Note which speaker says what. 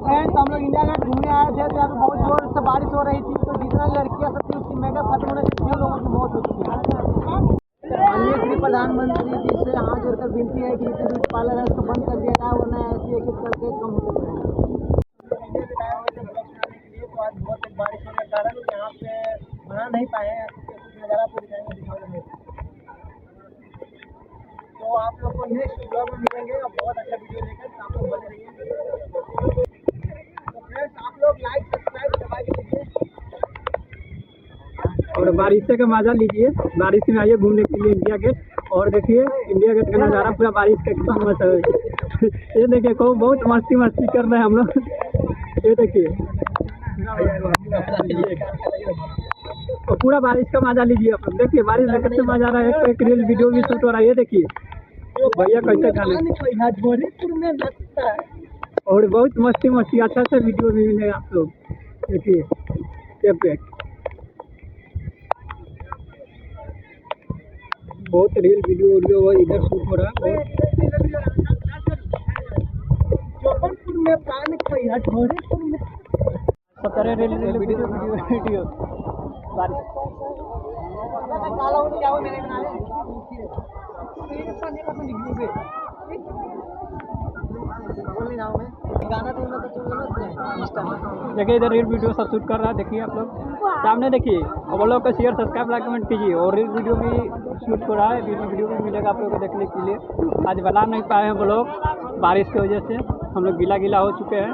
Speaker 1: Friends हम लोग India gate घूमने आए थे तो यहाँ पे बहुत जोर से बारिश हो रही थी, तो जितना लड़कियां सब थी उसकी मेकअप खत्म होने से 6 लोगों की मौत हो चुकी है। माननीय श्री प्रधानमंत्री जी से हाथ जोड़कर विनती है कि जितने ब्यूटी पार्लर है उसको बंद कर दिया जाए, वरना ऐसी एक एक करके कम हो सकता है। तो आज बहुत तेज बारिश होने के कारण यहाँ पे बना नहीं पाए हैं, नज़ारा आपको दिखाएंगे। तो आप लोग को नेक्स्ट ब्लॉग में मिलेंगे और बहुत अच्छा वीडियो लेकर, आप लोग बने रहिए। तो फ्रेंड्स आप लोग लाइक सब्सक्राइब दबा के दीजिए
Speaker 2: और बारिश का मजा लीजिए। बारिश में आइए घूमने के लिए इंडिया गेट, और देखिए इंडिया गेट का नज़ारा पूरा बारिश का कितना मस्त है। ये देखिए को बहुत मस्ती कर रहे हैं हम लोग। ये देखिए और पूरा बारिश का मजा लीजिए आप लोग। देखिए बारिश में कितना मजा आ रहा है, एक रील वीडियो भी शूट हो रहा है। ये देखिए भैया कैसे खाने और बहुत मस्ती अच्छा वीडियो भी मिलेगा आप लोग। देखिए बहुत रील वीडियो इधर शूट हो रहा है।
Speaker 1: जोधपुर में पानी खोया जोधपुर में
Speaker 2: सत्रह वीडियो बारिश
Speaker 1: काला हो क्या हो मैंने बना ले गाना तो
Speaker 2: देखिए इधर रील वीडियो सब शूट कर रहा है। देखिए आप लोग सामने देखिए, और वो लोग को शेयर सब्सक्राइब लाइक कमेंट कीजिए। और रील वीडियो भी शूट हो रहा है, वीडियो भी मिलेगा आप लोगों को देखने के लिए। आज बना नहीं पाए हैं वो लोग बारिश की वजह से, हम लोग गीला हो चुके हैं।